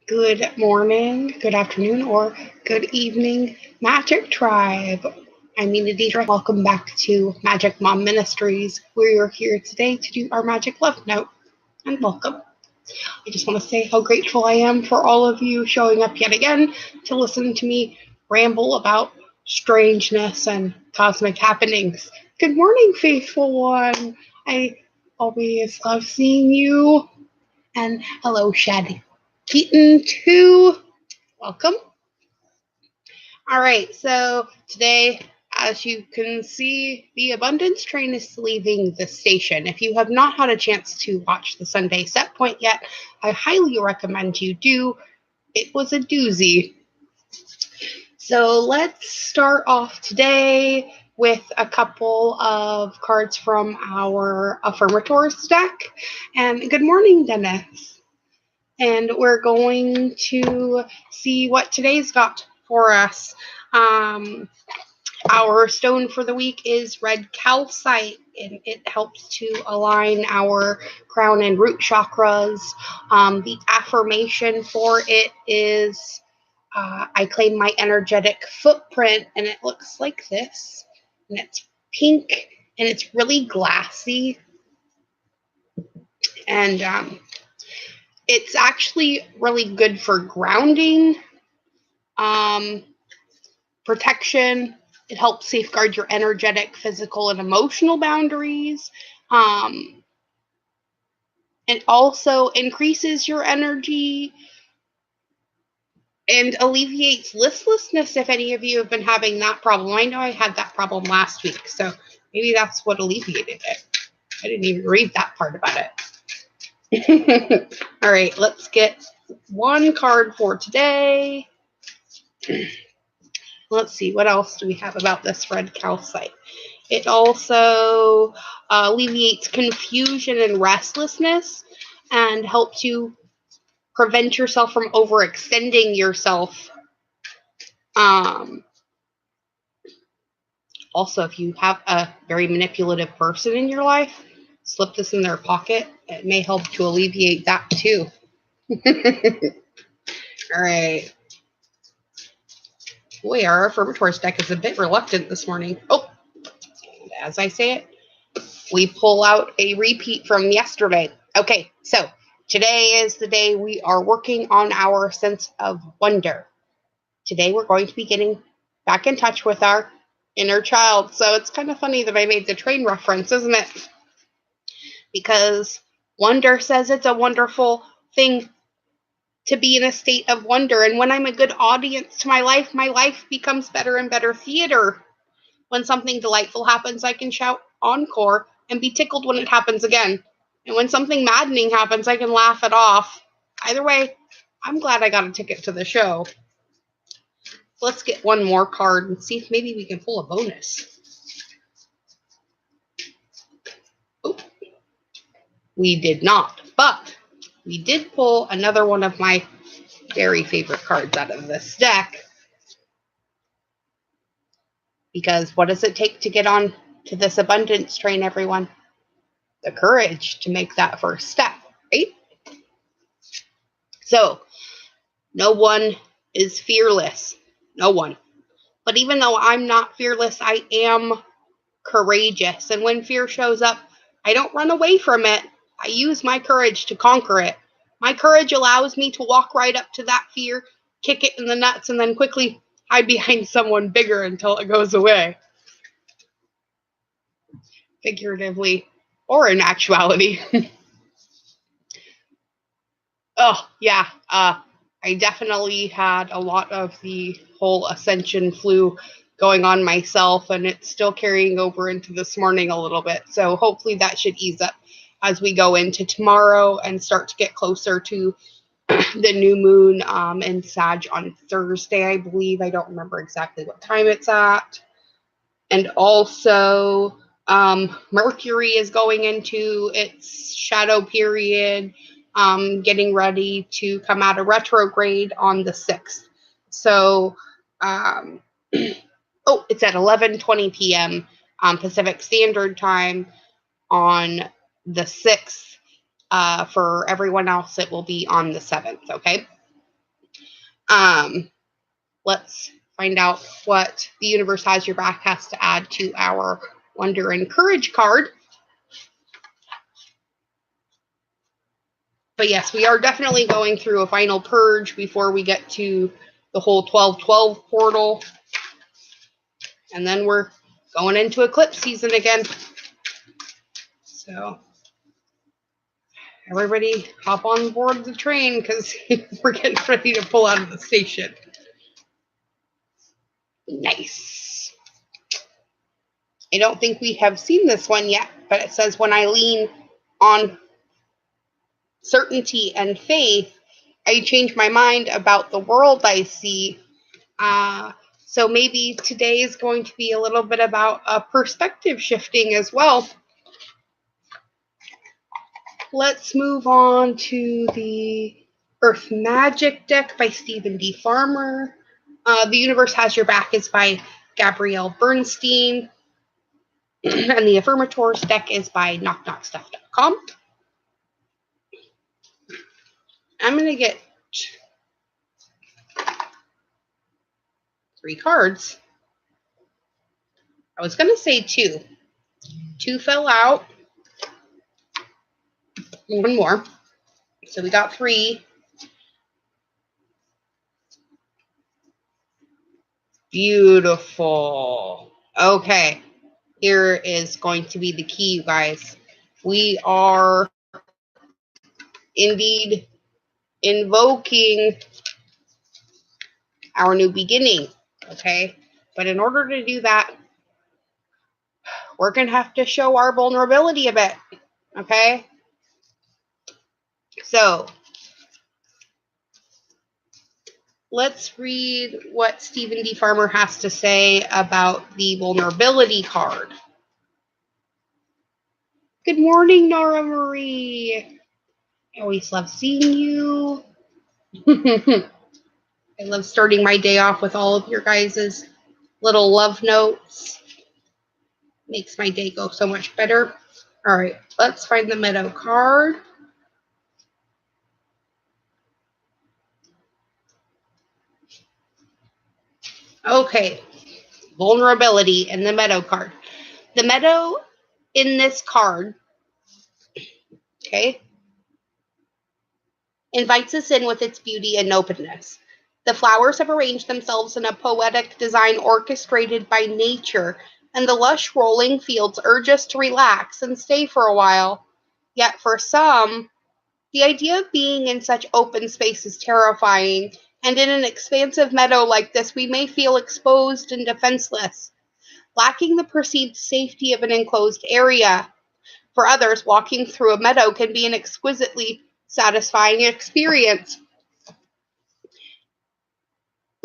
Good morning, good afternoon, or good evening, Magic Tribe. I'm Nina Deidre. Welcome back to Magic Mom Ministries. We're here today to do our Magic Love Note, and welcome. I just want to say how grateful I am for all of you showing up yet again to listen to me ramble about strangeness and cosmic happenings. Good morning, faithful one. I always love seeing you. And hello, Shad Keaton, too. Welcome. All right, so today, as you can see, the Abundance train is leaving the station. If you have not had a chance to watch the Sunday set point yet, I highly recommend you do. It was a doozy. So let's start off today with a couple of cards from our Affirmators deck. And good morning, Dennis. And we're going to see what today's got for us. Our stone for the week is red calcite, and it helps to align our crown and root chakras. The affirmation for it is I claim my energetic footprint, and it looks like this. And it's pink, and it's really glassy. And it's actually really good for grounding, protection. It helps safeguard your energetic, physical, and emotional boundaries. It also increases your energy and alleviates listlessness if any of you have been having that problem. I know I had that problem last week, so maybe that's what alleviated it. I didn't even read that part about it. All right, let's get one card for today. Let's see, what else do we have about this red calcite? It also alleviates confusion and restlessness and helps you prevent yourself from overextending yourself. Also, if you have a very manipulative person in your life, slip this in their pocket. It may help to alleviate that too. All right. Boy, our Affirmators deck is a bit reluctant this morning. Oh, as I say it, we pull out a repeat from yesterday. Okay, so today is the day we are working on our sense of wonder. Today we're going to be getting back in touch with our inner child. So it's kind of funny that I made the train reference, isn't it? Because wonder says it's a wonderful thing to be in a state of wonder. And when I'm a good audience to my life becomes better and better theater. When something delightful happens, I can shout encore and be tickled when it happens again. And when something maddening happens, I can laugh it off. Either way, I'm glad I got a ticket to the show. Let's get one more card and see if maybe we can pull a bonus. Oh, we did not, but we did pull another one of my very favorite cards out of this deck. Because what does it take to get on to this abundance train, everyone? The courage to make that first step, right? So, no one is fearless. No one. But even though I'm not fearless, I am courageous. And when fear shows up, I don't run away from it. I use my courage to conquer it. My courage allows me to walk right up to that fear, kick it in the nuts, and then quickly hide behind someone bigger until it goes away. Figuratively or in actuality. Oh, yeah. I definitely had a lot of the whole ascension flu going on myself, and it's still carrying over into this morning a little bit. So hopefully that should ease up as we go into tomorrow and start to get closer to the new moon in Sag on Thursday, I believe. I don't remember exactly what time it's at. And also, Mercury is going into its shadow period, getting ready to come out of retrograde on the 6th. So, it's at 11:20 p.m. Pacific Standard Time on the 6th. For everyone else, it will be on the 7th, okay? Let's find out what the universe has your back has to add to our Wonder and Courage card. But yes, we are definitely going through a final purge before we get to the whole 12/12 portal. And then we're going into eclipse season again. So everybody hop on board the train because we're getting ready to pull out of the station. Nice. I don't think we have seen this one yet, but it says, when I lean on certainty and faith, I change my mind about the world I see. So maybe today is going to be a little bit about perspective shifting as well. Let's move on to the Earth Magic deck by Stephen D. Farmer. The Universe Has Your Back is by Gabrielle Bernstein. And the Affirmators deck is by knockknockstuff.com. I'm going to get 3 cards. I was going to say 2. 2 fell out. 1 more. So we got 3. Beautiful. Okay. Here is going to be the key, you guys. We are indeed invoking our new beginning. Okay. But in order to do that, we're going to have to show our vulnerability a bit. Okay. So let's read what Stephen D. Farmer has to say about the vulnerability card. Good morning, Nora Marie. I always love seeing you. I love starting my day off with all of your guys' little love notes. Makes my day go so much better. All right, let's find the Meadow card. Okay, vulnerability and the Meadow card. The Meadow in this card, okay, invites us in with its beauty and openness. The flowers have arranged themselves in a poetic design orchestrated by nature, and the lush rolling fields urge us to relax and stay for a while. Yet for some, the idea of being in such open space is terrifying, and in an expansive meadow like this, we may feel exposed and defenseless, lacking the perceived safety of an enclosed area. For others, walking through a meadow can be an exquisitely satisfying experience.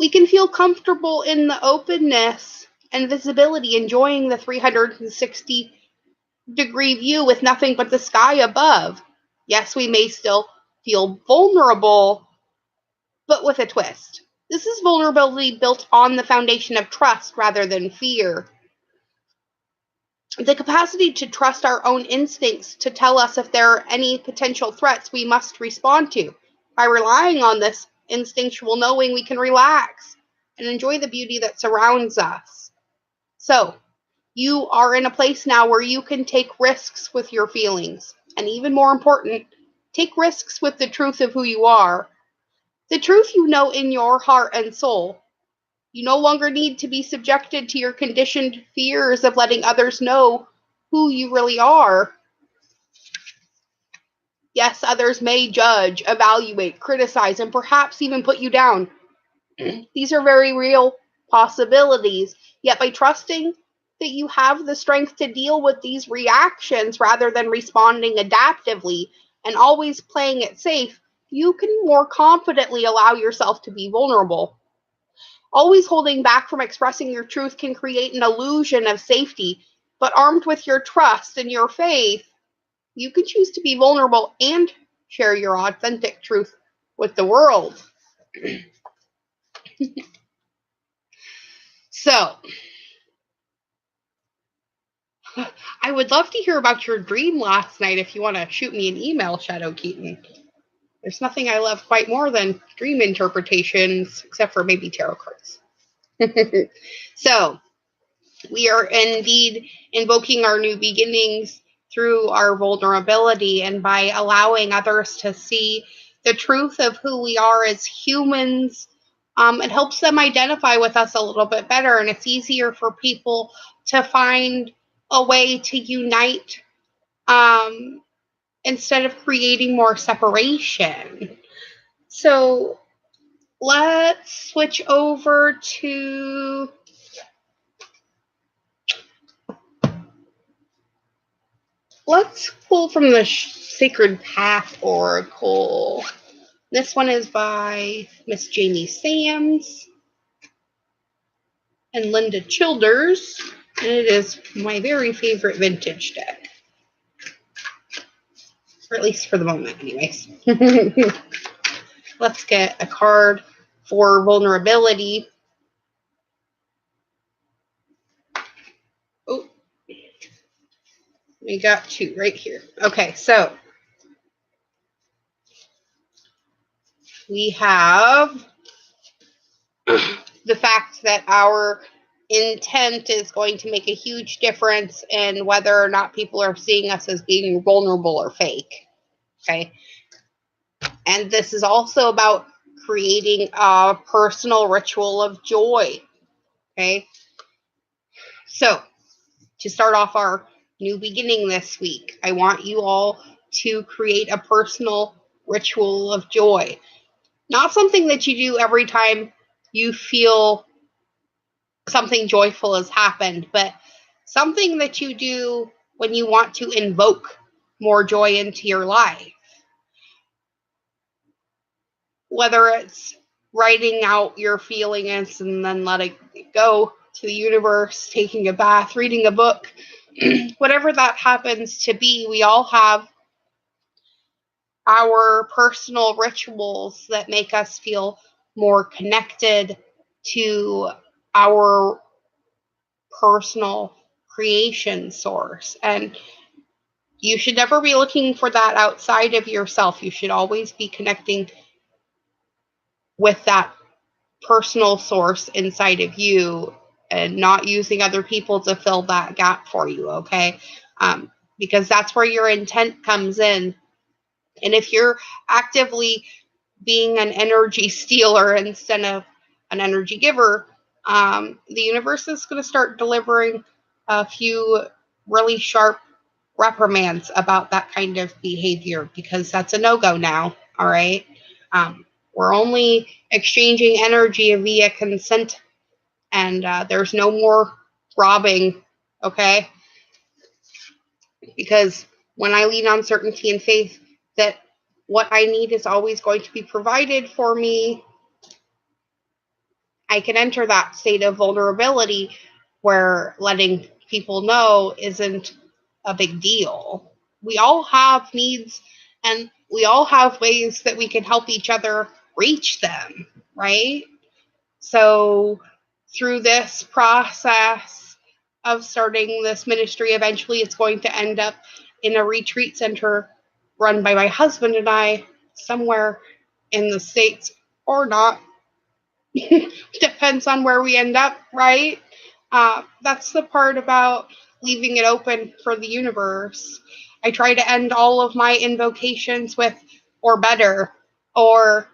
We can feel comfortable in the openness and visibility, enjoying the 360-degree view with nothing but the sky above. Yes, we may still feel vulnerable, but with a twist. This is vulnerability built on the foundation of trust rather than fear. The capacity to trust our own instincts to tell us if there are any potential threats we must respond to. By relying on this instinctual knowing, we can relax and enjoy the beauty that surrounds us. So, you are in a place now where you can take risks with your feelings. And even more important, take risks with the truth of who you are. The truth you know in your heart and soul. You no longer need to be subjected to your conditioned fears of letting others know who you really are. Yes, others may judge, evaluate, criticize, and perhaps even put you down. These are very real possibilities. Yet by trusting that you have the strength to deal with these reactions rather than responding adaptively and always playing it safe, you can more confidently allow yourself to be vulnerable. Always holding back from expressing your truth can create an illusion of safety, but armed with your trust and your faith, you can choose to be vulnerable and share your authentic truth with the world. So, I would love to hear about your dream last night if you want to shoot me an email, Shadow Keaton. There's nothing I love quite more than dream interpretations, except for maybe tarot cards. So, we are indeed invoking our new beginnings through our vulnerability and by allowing others to see the truth of who we are as humans. It helps them identify with us a little bit better, and it's easier for people to find a way to unite instead of creating more separation. So let's switch over to let's pull from the Sacred Path Oracle. This one is by Miss Jamie Sams and Linda Childers, and it is my very favorite vintage deck. Or at least for the moment, anyways. Let's get a card for vulnerability. Oh, we got two right here. Okay, so we have the fact that our intent is going to make a huge difference in whether or not people are seeing us as being vulnerable or fake. Okay. And this is also about creating a personal ritual of joy. Okay. So, to start off our new beginning this week, I want you all to create a personal ritual of joy. Not something that you do every time you feel something joyful has happened, but something that you do when you want to invoke more joy into your life. Whether it's writing out your feelings and then letting it go to the universe, taking a bath, reading a book, whatever that happens to be, we all have our personal rituals that make us feel more connected to our personal creation source. And you should never be looking for that outside of yourself. You should always be connecting with that personal source inside of you and not using other people to fill that gap for you, okay? Because that's where your intent comes in. And if you're actively being an energy stealer instead of an energy giver, the universe is going to start delivering a few really sharp reprimands about that kind of behavior, because that's a no-go now, all right? We're only exchanging energy via consent, and there's no more robbing, okay? Because when I lean on certainty and faith that what I need is always going to be provided for me, I can enter that state of vulnerability where letting people know isn't a big deal. We all have needs, and we all have ways that we can help each other reach them, right? So through this process of starting this ministry, eventually it's going to end up in a retreat center run by my husband and I somewhere in the States, or not. Depends on where we end up, right? That's the part about leaving it open for the universe. I try to end all of my invocations with "or better" or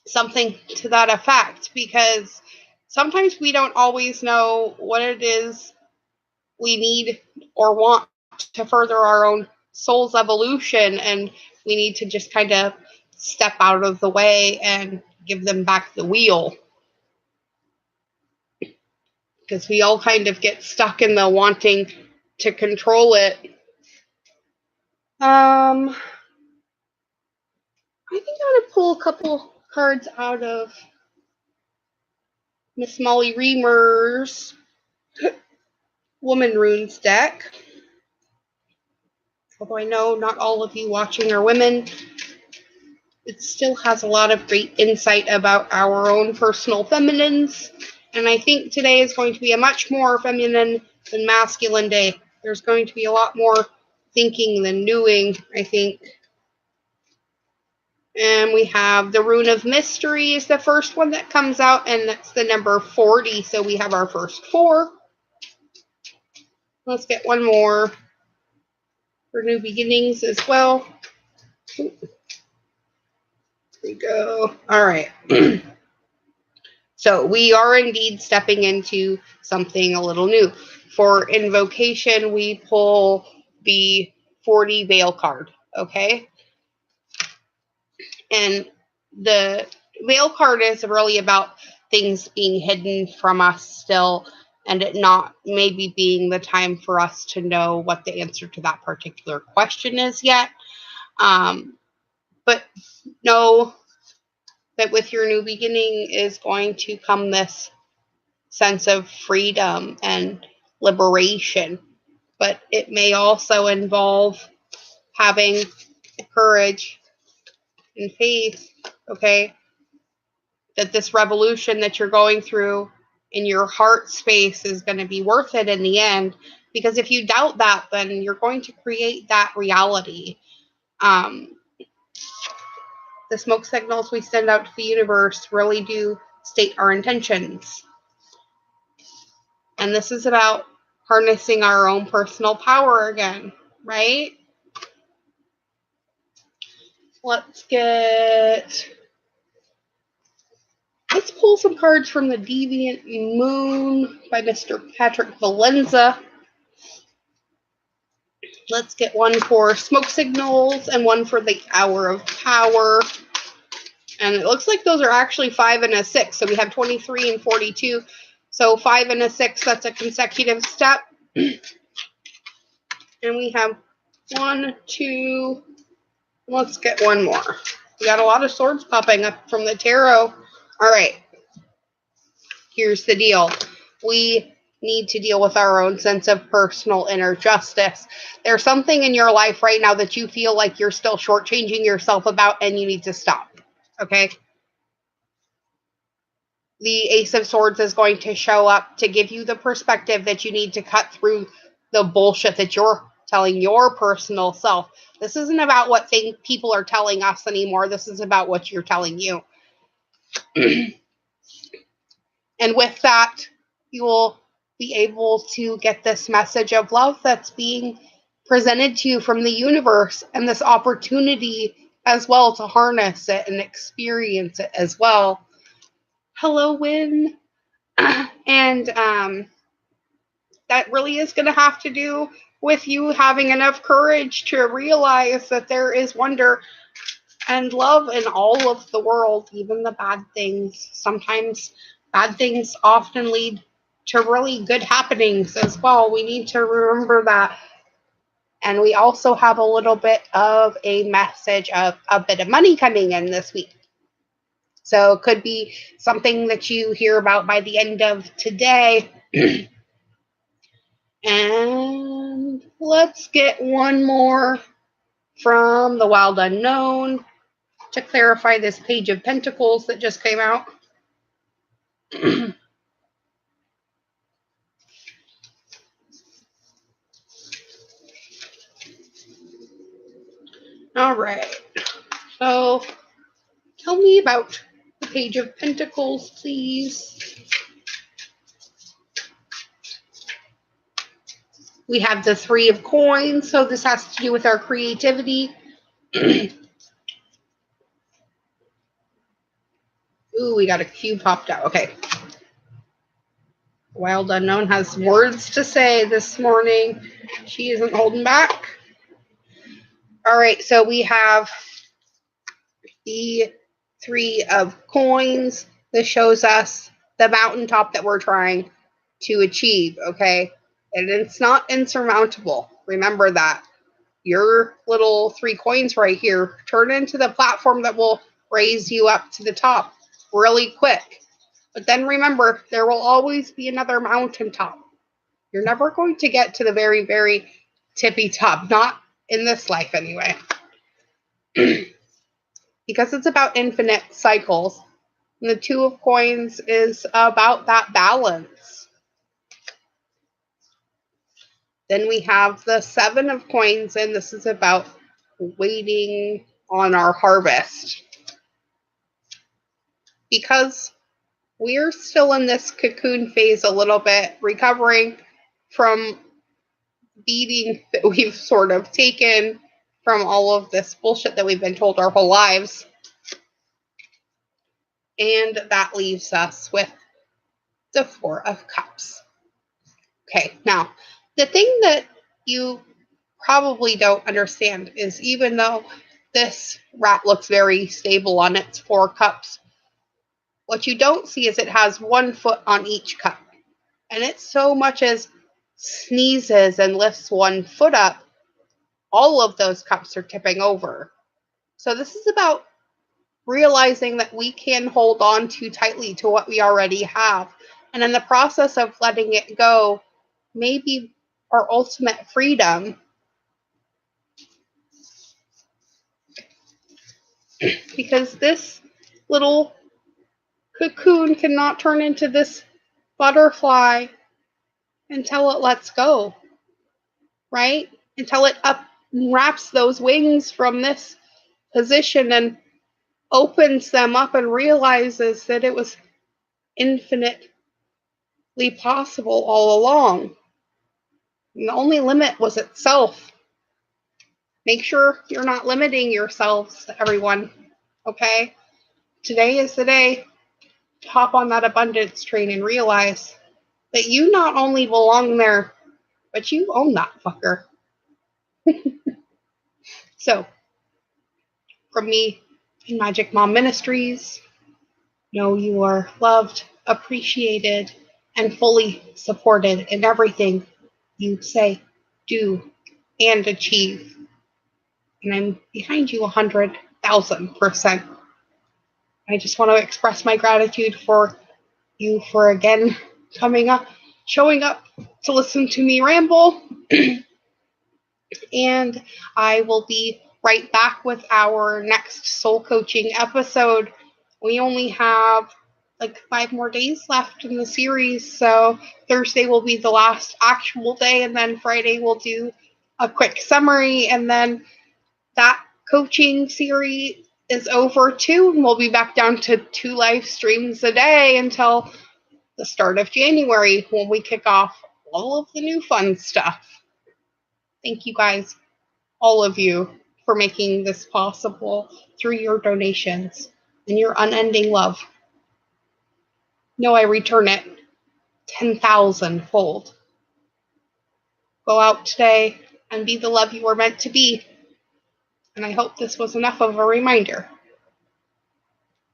something to that effect, because sometimes we don't always know what it is we need or want to further our own soul's evolution, and we need to just kind of step out of the way and give them back the wheel, because we all kind of get stuck in the wanting to control it. I think I'm going to pull a couple cards out of Miss Molly Reamer's Woman Runes deck. Although I know not all of you watching are women, it still has a lot of great insight about our own personal feminines. And I think today is going to be a much more feminine than masculine day. There's going to be a lot more thinking than doing, I think. And we have the Rune of Mystery is the first one that comes out, and that's the number 40. So we have our first 4. Let's get one more for new beginnings as well. There we go. All right. So we are indeed stepping into something a little new. For invocation, we pull the 40 Veil card, okay? And the Veil card is really about things being hidden from us still, and it not maybe being the time for us to know what the answer to that particular question is yet. But know that with your new beginning is going to come this sense of freedom and liberation. But it may also involve having courage and faith, okay, that this revolution that you're going through in your heart space is going to be worth it in the end. Because if you doubt that, then you're going to create that reality. The smoke signals we send out to the universe really do state our intentions. And this is about harnessing our own personal power again, right? Let's pull some cards from the Deviant Moon by Mr. Patrick Valenza. Let's get one for smoke signals and one for the Hour of Power. And it looks like those are actually 5 and a 6. So we have 23 and 42. So 5 and a 6, that's a consecutive step. And we have 1, 2, let's get one more. We got a lot of swords popping up from the tarot. All right. Here's the deal. We need to deal with our own sense of personal inner justice. There's something in your life right now that you feel like you're still shortchanging yourself about, and you need to stop. Okay? The Ace of Swords is going to show up to give you the perspective that you need to cut through the bullshit that you're telling your personal self. This isn't about what people are telling us anymore. This is about what you're telling you. And with that, you will be able to get this message of love that's being presented to you from the universe, and this opportunity as well to harness it and experience it as well. Hello, Win. And that really is going to have to do with you having enough courage to realize that there is wonder and love in all of the world, even the bad things. Sometimes bad things often lead to really good happenings as well. We need to remember that. And we also have a little bit of a message of a bit of money coming in this week. So it could be something that you hear about by the end of today. And let's get one more from the Wild Unknown to clarify this Page of Pentacles that just came out. All right. So tell me about the Page of Pentacles, please. We have the Three of Coins, so this has to do with our creativity. Ooh, we got a cube popped out. Okay. Wild Unknown has words to say this morning. She isn't holding back. All right, so we have the Three of Coins. This shows us the mountaintop that we're trying to achieve, okay? And it's not insurmountable. Remember that. Your little 3 coins right here turn into the platform that will raise you up to the top really quick. But then remember, there will always be another mountaintop. You're never going to get to the very, very tippy top. Not in this life, anyway. Because it's about infinite cycles. And the Two of Coins is about that balance. Then we have the Seven of Coins, and this is about waiting on our harvest. because we're still in this cocoon phase a little bit, recovering from beating that we've sort of taken from all of this bullshit that we've been told our whole lives. And that leaves us with the Four of Cups. Okay, now, the thing that you probably don't understand is even though this rat looks very stable on its 4 cups, what you don't see is it has 1 foot on each cup. And it so much as sneezes and lifts 1 foot up, all of those cups are tipping over. So this is about realizing that we can hold on too tightly to what we already have. And in the process of letting it go, maybe our ultimate freedom. Because this little cocoon cannot turn into this butterfly until it lets go, right? Until it unwraps those wings from this position and opens them up and realizes that it was infinitely possible all along. And the only limit was itself. Make sure you're not limiting yourselves, everyone, okay? Today is the day to hop on that abundance train and realize that you not only belong there, but you own that fucker. So, from me and Magic Mom Ministries, know you are loved, appreciated, and fully supported in everything you say, do, and achieve. And I'm behind you 100,000%. I just want to express my gratitude for you for again showing up to listen to me ramble. And I will be right back with our next soul coaching episode. We only have like 5 more days left in the series, so Thursday will be the last actual day, and then Friday we'll do a quick summary, and then that coaching series is over too, and we'll be back down to 2 live streams a day until the start of January when we kick off all of the new fun stuff. Thank you guys, all of you, for making this possible through your donations and your unending love. Know I return it 10,000 fold. Go out today and be the love you were meant to be. And I hope this was enough of a reminder.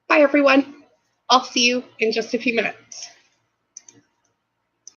Bye, everyone. I'll see you in just a few minutes.